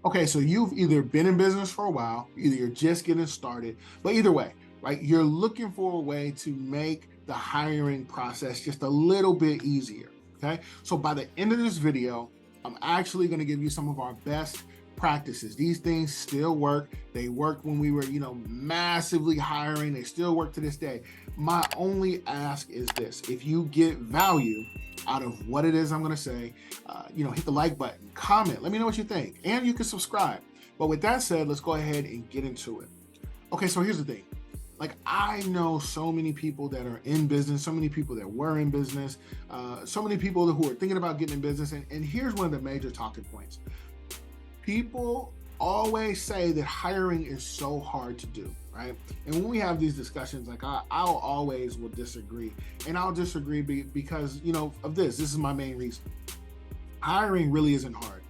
Okay, so you've either been in business for a while, either you're just getting started, but either way, right, you're looking for a way to make the hiring process just a little bit easier. Okay, so by the end of this video, I'm actually going to give you some of our best practices. These things still work. They worked when we were, massively hiring. They still work to this day. My only ask is this: if you get value out of what it is I'm going to say, hit the like button, comment, let me know what you think, and you can subscribe. But with that said, let's go ahead and get into it. Okay, so here's the thing. Like, I know so many people that are in business, so many people that were in business, so many people who are thinking about getting in business. And here's one of the major talking points. People always say that hiring is so hard to do, right? And when we have these discussions, like I'll always will disagree. And I'll disagree because, of this is my main reason. Hiring really isn't hard,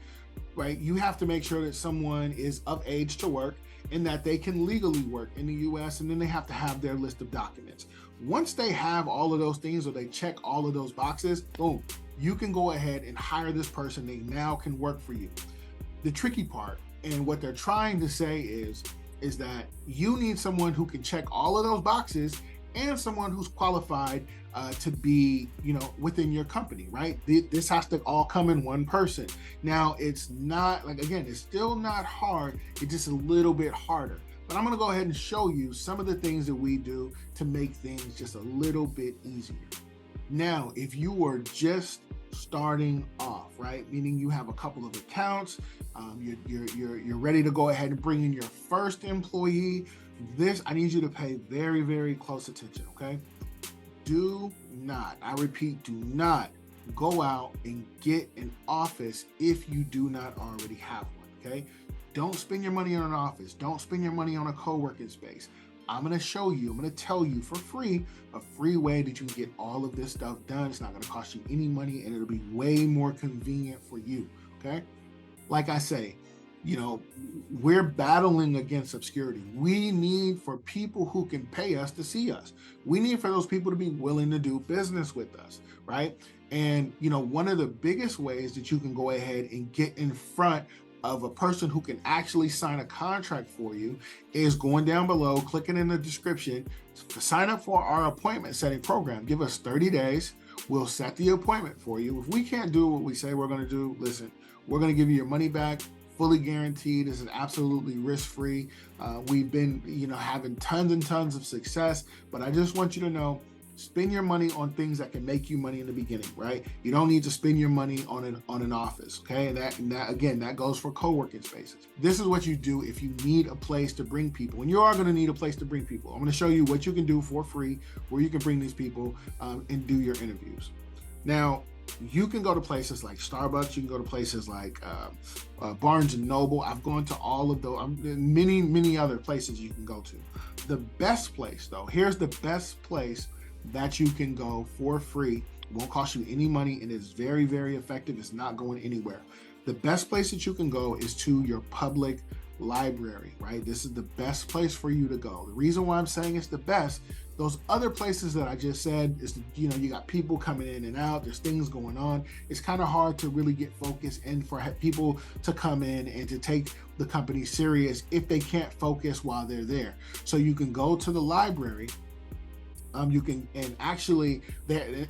right? You have to make sure that someone is of age to work and that they can legally work in the US, and then they have to have their list of documents. Once they have all of those things, or they check all of those boxes, boom, you can go ahead and hire this person. They now can work for you. The tricky part, and what they're trying to say is that you need someone who can check all of those boxes and someone who's qualified to be, within your company, right? This has to all come in one person. Now, it's not, like, again, it's still not hard. It's just a little bit harder. But I'm gonna go ahead and show you some of the things that we do to make things just a little bit easier. Now, if you are just starting off, right, meaning you have a couple of accounts, you're ready to go ahead and bring in your first employee, I need you to pay very, very close attention, okay? Do not, I repeat, do not go out and get an office if you do not already have one, okay? Don't spend your money on an office. Don't spend your money on a co-working space. I'm gonna show you, I'm gonna tell you for free, a free way that you can get all of this stuff done. It's not gonna cost you any money, and it'll be way more convenient for you, okay? Like I say, we're battling against obscurity. We need for people who can pay us to see us. We need for those people to be willing to do business with us, right? And, one of the biggest ways that you can go ahead and get in front of a person who can actually sign a contract for you is going down below, clicking in the description, sign up for our appointment setting program. Give us 30 days. We'll set the appointment for you. If we can't do what we say we're going to do, listen, we're going to give you your money back, fully guaranteed. This is absolutely risk-free. We've been, having tons and tons of success, but I just want you to know, spend your money on things that can make you money in the beginning, right? You don't need to spend your money on an office, okay? And that again, that goes for co-working spaces. This is what you do if you need a place to bring people, and you are going to need a place to bring people. I'm going to show you what you can do for free, where you can bring these people and do your interviews. Now, you can go to places like Starbucks. You can go to places like Barnes and Noble. I've gone to all of those, many other places you can go to. The best place, though, here's the best place that you can go for free. It won't cost you any money, and it's very, very effective. It's not going anywhere. The best place that you can go is to your public library, right? This is the best place for you to go. The reason why I'm saying it's the best, those other places that I just said is, you got people coming in and out, there's things going on. It's kind of hard to really get focused and for people to come in and to take the company serious if they can't focus while they're there. So you can go to the library. And actually,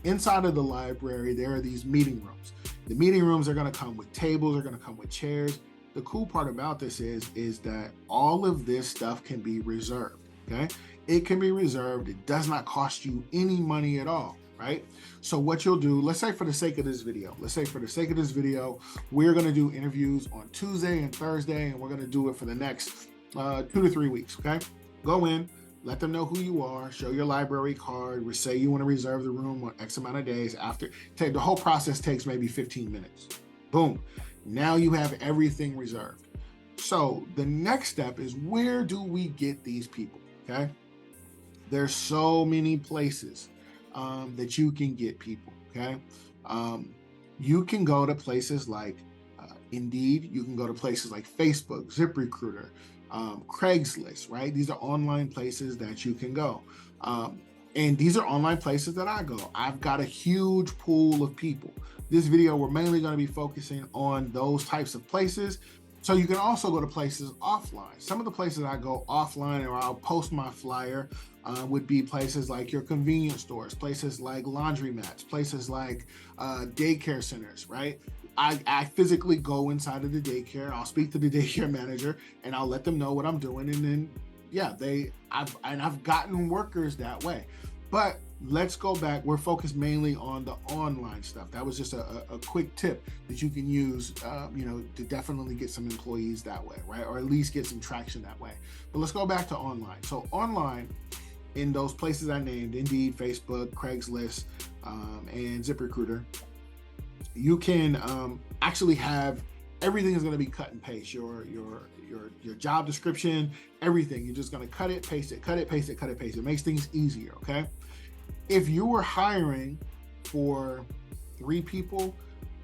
inside of the library, there are these meeting rooms. The meeting rooms are going to come with tables, are going to come with chairs. The cool part about this is that all of this stuff can be reserved, okay? It can be reserved. It does not cost you any money at all, right? So what you'll do, let's say for the sake of this video, we're going to do interviews on Tuesday and Thursday, and we're going to do it for the next 2 to 3 weeks, okay? Go in. Let them know who you are, show your library card, say you want to reserve the room on X amount of days. The whole process takes maybe 15 minutes. Boom. Now you have everything reserved. So the next step is, where do we get these people, okay? There's so many places that you can get people, okay? You can go to places like Indeed. You can go to places like Facebook, ZipRecruiter, Craigslist, right? These are online places that you can go. And these are online places that I go. I've got a huge pool of people. This video, we're mainly going to be focusing on those types of places. So you can also go to places offline. Some of the places I go offline or I'll post my flyer would be places like your convenience stores, places like laundromats, places like daycare centers, right? I physically go inside of the daycare. I'll speak to the daycare manager and I'll let them know what I'm doing. And then, yeah, I've gotten workers that way. But let's go back. We're focused mainly on the online stuff. That was just a quick tip that you can use, to definitely get some employees that way, right? Or at least get some traction that way. But let's go back to online. So online, in those places I named, Indeed, Facebook, Craigslist, and ZipRecruiter, you can actually have everything is going to be cut and paste. Your job description, everything. You're just going to cut it, paste it, cut it, paste it, cut it, paste it. It makes things easier, okay? If you were hiring for 3 people,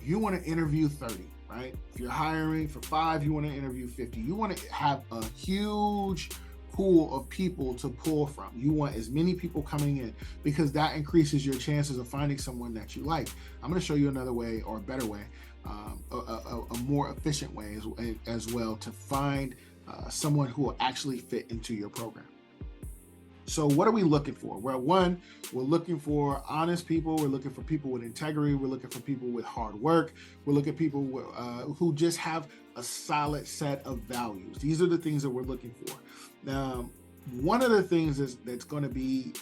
you want to interview 30, right? If you're hiring for 5, you want to interview 50. You want to have a huge pool of people to pull from. You want as many people coming in because that increases your chances of finding someone that you like. I'm going to show you another way or a better way, a more efficient way as well to find someone who will actually fit into your program. So what are we looking for? Well, one, we're looking for honest people. We're looking for people with integrity. We're looking for people with hard work. We're looking for people who just have a solid set of values. These are the things that we're looking for. Now, one of the things that's going to be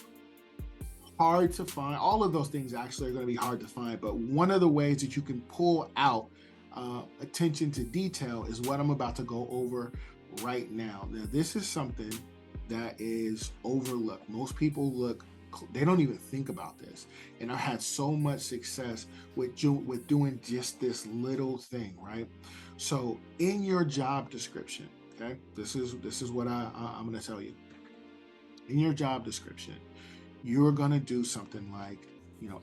hard to find, all of those things actually are going to be hard to find, but one of the ways that you can pull out attention to detail is what I'm about to go over right now. Now, this is something that is overlooked. Most people they don't even think about this. And I've had so much success with doing just this little thing, right? So in your job description, okay, this is what I'm going to tell you. In your job description, you're going to do something like,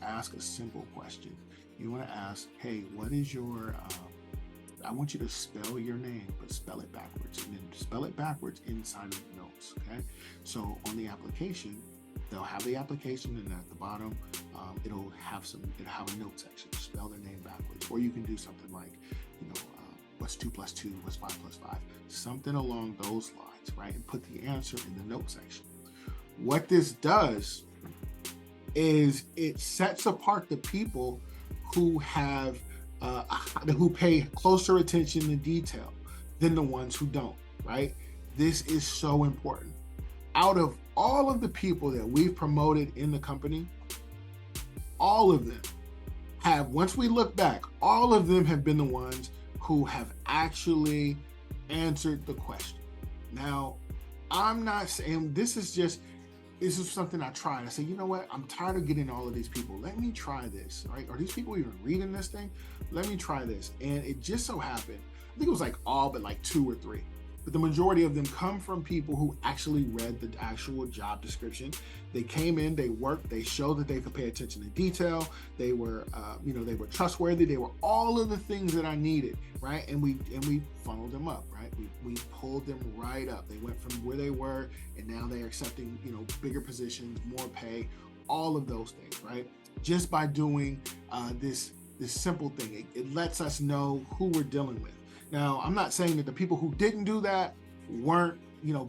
ask a simple question. You want to ask, hey, what is your, I want you to spell your name, but spell it backwards, and then spell it backwards inside of the notes, okay? So on the application, they'll have the application, and at the bottom, it'll have a note section. Spell their name backwards, or you can do something like, what's 2 + 2, what's 5 + 5, something along those lines, right? And put the answer in the note section. What this does is it sets apart the people who who pay closer attention to detail than the ones who don't, right? This is so important. Out of all of the people that we've promoted in the company, all of them have, once we look back, all of them have been the ones who have actually answered the question. Now, I'm not saying this is something I tried. I said, you know what? I'm tired of getting all of these people. Let me try this, right? Are these people even reading this thing? Let me try this. And it just so happened, I think it was like all but like 2 or 3. But the majority of them come from people who actually read the actual job description. They came in, they worked, they showed that they could pay attention to detail. They were, they were trustworthy. They were all of the things that I needed, right? And we funneled them up, right? We pulled them right up. They went from where they were, and now they're accepting, bigger positions, more pay, all of those things, right? Just by doing this simple thing, it lets us know who we're dealing with. Now, I'm not saying that the people who didn't do that weren't,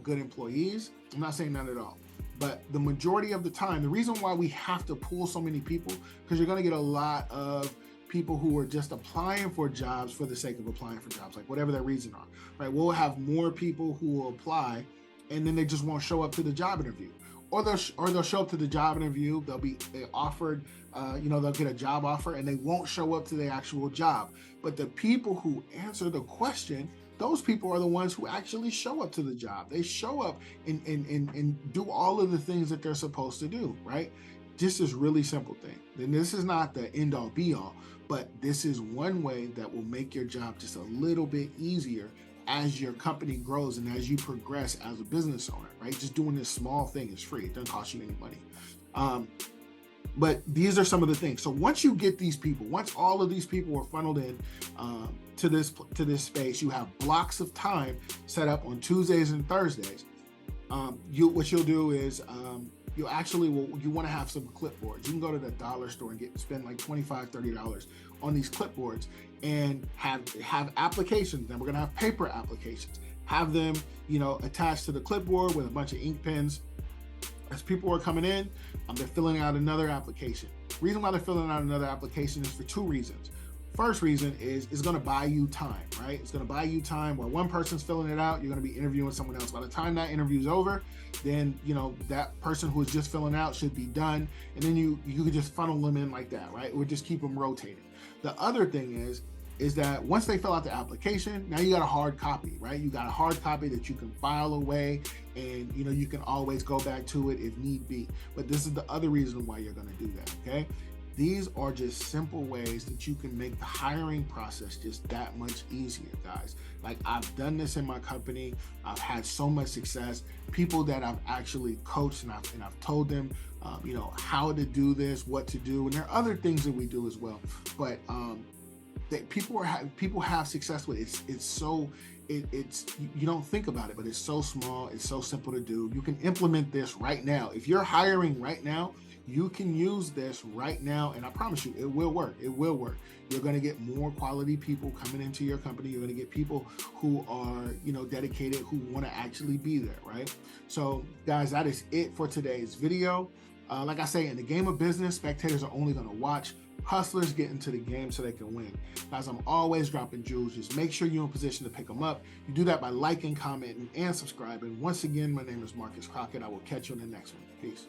good employees. I'm not saying that at all. But the majority of the time, the reason why we have to pull so many people, because you're going to get a lot of people who are just applying for jobs for the sake of applying for jobs, like whatever their reason are, right? We'll have more people who will apply and then they just won't show up to the job interview. Or they'll show up to the job interview, they'll be offered, they'll get a job offer and they won't show up to the actual job. But the people who answer the question, those people are the ones who actually show up to the job. They show up and do all of the things that they're supposed to do, right? Just this really simple thing. Then this is not the end all be all, but this is one way that will make your job just a little bit easier as your company grows and as you progress as a business owner, right? Just doing this small thing is free. It doesn't cost you any money. But these are some of the things. So once you get these people, once all of these people are funneled in to this space, you have blocks of time set up on Tuesdays and Thursdays. What you'll do is you want to have some clipboards. You can go to the dollar store and spend like $25, $30 on these clipboards and have applications. Then we're gonna have paper applications. Have them, attached to the clipboard with a bunch of ink pens. As people are coming in, they're filling out another application. Reason why they're filling out another application is for two reasons. First reason is it's going to buy you time, right? It's going to buy you time where one person's filling it out, you're going to be interviewing someone else. By the time that interview's over, then that person who is just filling out should be done, and then you could just funnel them in like that, right? Or just keep them rotating. The other thing is that once they fill out the application, now you got a hard copy, right? You got a hard copy that you can file away, and you can always go back to it if need be. But this is the other reason why you're going to do that, okay? These are just simple ways that you can make the hiring process just that much easier, guys. Like, I've done this in my company. I've had so much success. People that I've actually coached and I've told them, how to do this, what to do, and there are other things that we do as well. But that people have success with it. It's so you don't think about it, but it's so small. It's so simple to do. You can implement this right now. If you're hiring right now, you can use this right now, and I promise you, it will work. It will work. You're going to get more quality people coming into your company. You're going to get people who are, dedicated, who want to actually be there, right? So, guys, that is it for today's video. Like I say, in the game of business, spectators are only going to watch. Hustlers get into the game so they can win. Guys, I'm always dropping jewels. Just make sure you're in position to pick them up. You do that by liking, commenting, and subscribing. Once again, my name is Marcus Crockett. I will catch you in the next one. Peace.